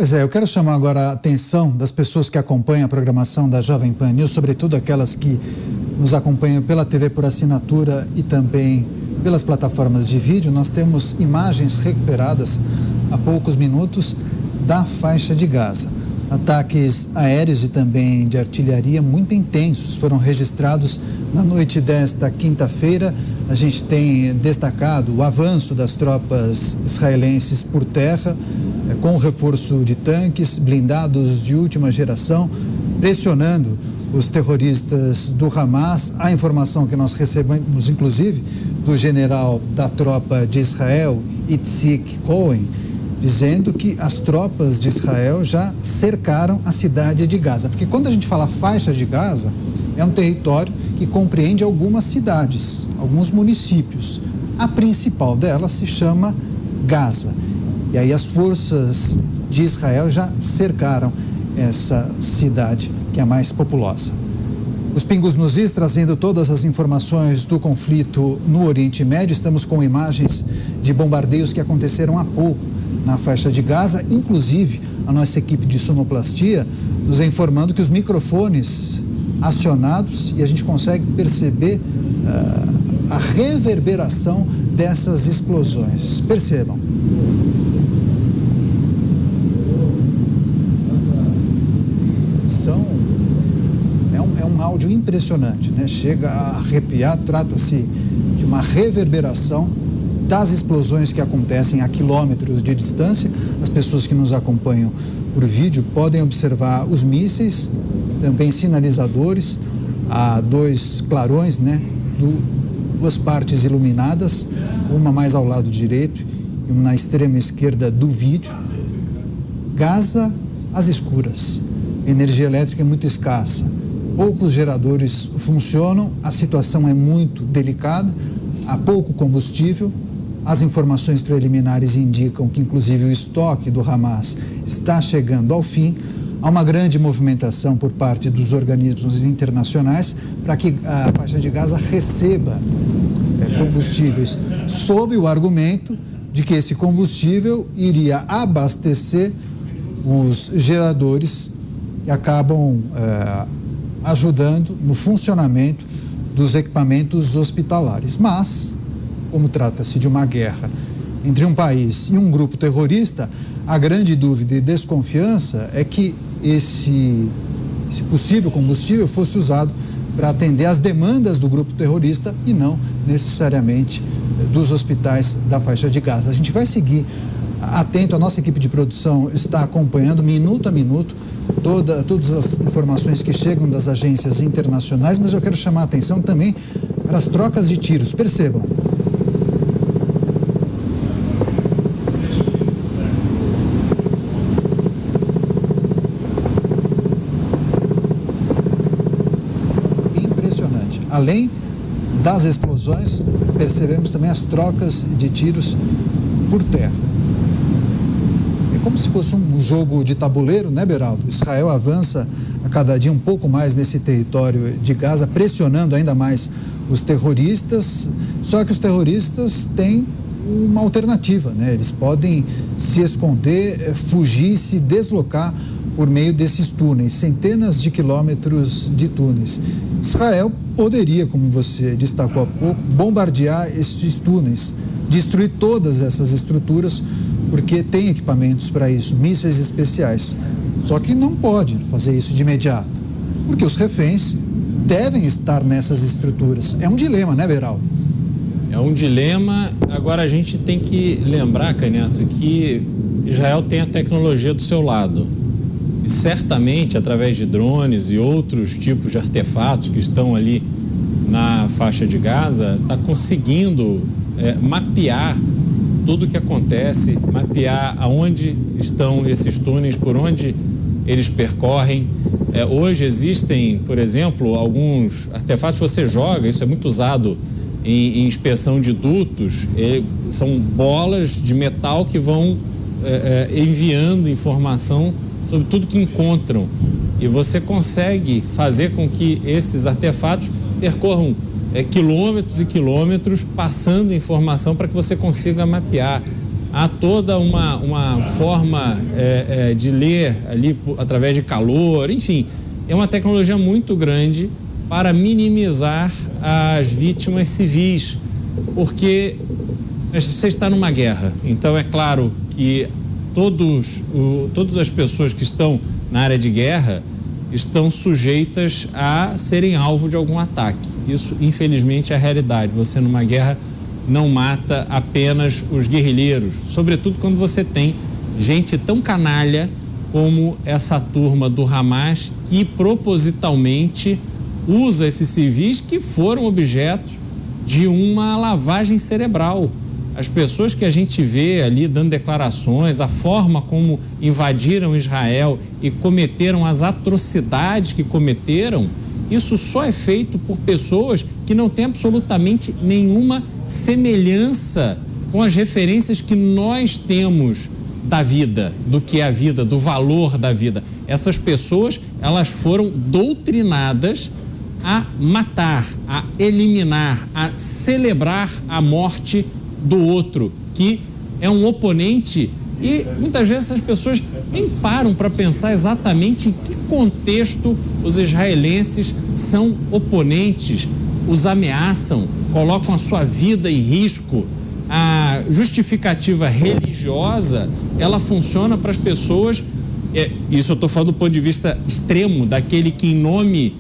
Pois é, eu quero chamar agora a atenção das pessoas que acompanham a programação da Jovem Pan News, sobretudo aquelas que nos acompanham pela TV por assinatura e também pelas plataformas de vídeo. Nós temos imagens recuperadas há poucos minutos da faixa de Gaza. Ataques aéreos e também de artilharia muito intensos foram registrados na noite desta quinta-feira. A gente tem destacado o avanço das tropas israelenses por terra, com o reforço de tanques, blindados de última geração, pressionando os terroristas do Hamas. A informação que nós recebemos, inclusive, do general da tropa de Israel, Itzik Cohen, dizendo que as tropas de Israel já cercaram a cidade de Gaza. Porque quando a gente fala faixa de Gaza, é um território que compreende algumas cidades, alguns municípios. A principal delas se chama Gaza. E aí as forças de Israel já cercaram essa cidade, que é a mais populosa. Os Pingos nos Is trazendo todas as informações do conflito no Oriente Médio. Estamos com imagens de bombardeios que aconteceram há pouco na faixa de Gaza, inclusive a nossa equipe de sonoplastia nos informando que os microfones acionados e a gente consegue perceber a reverberação dessas explosões. Percebam. É um áudio impressionante, né? Chega a arrepiar. Trata-se de uma reverberação das explosões que acontecem a quilômetros de distância. As pessoas que nos acompanham por vídeo podem observar os mísseis, também sinalizadores, há dois clarões, né? Duas partes iluminadas, uma mais ao lado direito e uma na extrema esquerda do vídeo. Gaza às escuras, energia elétrica é muito escassa, poucos geradores funcionam, a situação é muito delicada, há pouco combustível. As informações preliminares indicam que, inclusive, o estoque do Hamas está chegando ao fim. Há uma grande movimentação por parte dos organismos internacionais para que a faixa de Gaza receba combustíveis, sob o argumento de que esse combustível iria abastecer os geradores que acabam ajudando no funcionamento dos equipamentos hospitalares. Mas, como trata-se de uma guerra entre um país e um grupo terrorista, a grande dúvida e desconfiança é que esse possível combustível fosse usado para atender às demandas do grupo terrorista e não necessariamente dos hospitais da faixa de Gaza. A gente vai seguir atento, a nossa equipe de produção está acompanhando minuto a minuto todas as informações que chegam das agências internacionais, mas eu quero chamar a atenção também para as trocas de tiros. Percebam. Além das explosões, percebemos também as trocas de tiros por terra. É como se fosse um jogo de tabuleiro, né, Beraldo? Israel avança a cada dia um pouco mais nesse território de Gaza, pressionando ainda mais os terroristas, só que os terroristas têm uma alternativa, né? Eles podem se esconder, fugir, se deslocar por meio desses túneis, centenas de quilômetros de túneis. Israel poderia, como você destacou há pouco, bombardear esses túneis, destruir todas essas estruturas, porque tem equipamentos para isso, mísseis especiais. Só que não pode fazer isso de imediato, porque os reféns devem estar nessas estruturas. É um dilema, né, Beraldo? É um dilema. Agora a gente tem que lembrar, Canhoto, que Israel tem a tecnologia do seu lado. E certamente, através de drones e outros tipos de artefatos que estão ali na faixa de Gaza, está conseguindo mapear tudo o que acontece, mapear aonde estão esses túneis, por onde eles percorrem. Hoje existem, por exemplo, alguns artefatos que você joga, isso é muito usado em inspeção de dutos, são bolas de metal que vão enviando informação sobre tudo que encontram, e você consegue fazer com que esses artefatos percorram quilômetros e quilômetros, passando informação para que você consiga mapear. há toda uma forma de ler ali através de calor, enfim, é uma tecnologia muito grande para minimizar as vítimas civis, porque você está numa guerra, então é claro que todas as pessoas que estão na área de guerra estão sujeitas a serem alvo de algum ataque. Isso, infelizmente, é a realidade. Você, numa guerra, não mata apenas os guerrilheiros, sobretudo quando você tem gente tão canalha como essa turma do Hamas, que propositalmente usa esses civis que foram objeto de uma lavagem cerebral. As pessoas que a gente vê ali dando declarações, a forma como invadiram Israel e cometeram as atrocidades que cometeram, isso só é feito por pessoas que não têm absolutamente nenhuma semelhança com as referências que nós temos da vida, do que é a vida, do valor da vida. Essas pessoas, elas foram doutrinadas a matar, a eliminar, a celebrar a morte do outro, que é um oponente, e muitas vezes as pessoas nem param para pensar exatamente em que contexto os israelenses são oponentes, os ameaçam, colocam a sua vida em risco. A justificativa religiosa, ela funciona para as pessoas, isso eu estou falando do ponto de vista extremo, daquele que em nome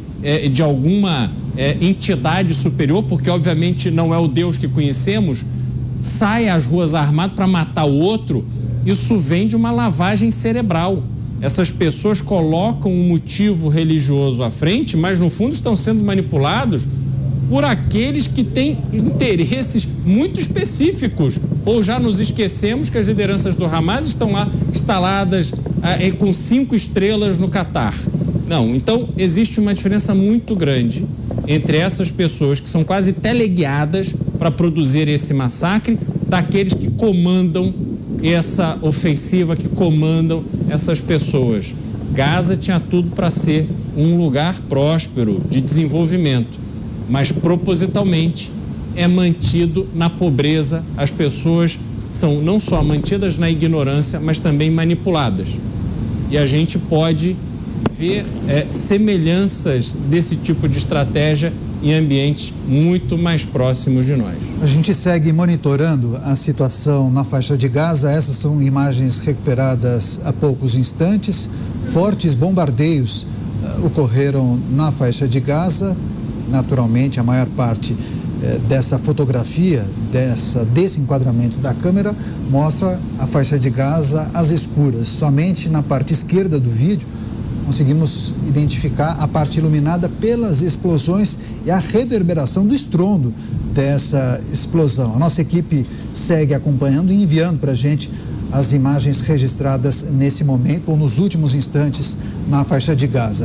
de alguma entidade superior, porque obviamente não é o Deus que conhecemos, sai às ruas armado para matar o outro. Isso vem de uma lavagem cerebral. Essas pessoas colocam um motivo religioso à frente, mas no fundo estão sendo manipulados por aqueles que têm interesses muito específicos. Ou já nos esquecemos que as lideranças do Hamas estão lá instaladas com 5 estrelas no Catar. Não, então existe uma diferença muito grande entre essas pessoas que são quase teleguiadas para produzir esse massacre, daqueles que comandam essa ofensiva, que comandam essas pessoas. Gaza tinha tudo para ser um lugar próspero, de desenvolvimento, mas propositalmente é mantido na pobreza. As pessoas são não só mantidas na ignorância, mas também manipuladas. E a gente pode ver semelhanças desse tipo de estratégia em ambientes muito mais próximos de nós. A gente segue monitorando a situação na faixa de Gaza. Essas são imagens recuperadas há poucos instantes. Fortes bombardeios ocorreram na faixa de Gaza. Naturalmente, a maior parte dessa fotografia, desse enquadramento da câmera, mostra a faixa de Gaza às escuras. Somente na parte esquerda do vídeo conseguimos identificar a parte iluminada pelas explosões e a reverberação do estrondo dessa explosão. A nossa equipe segue acompanhando e enviando para a gente as imagens registradas nesse momento ou nos últimos instantes na faixa de Gaza.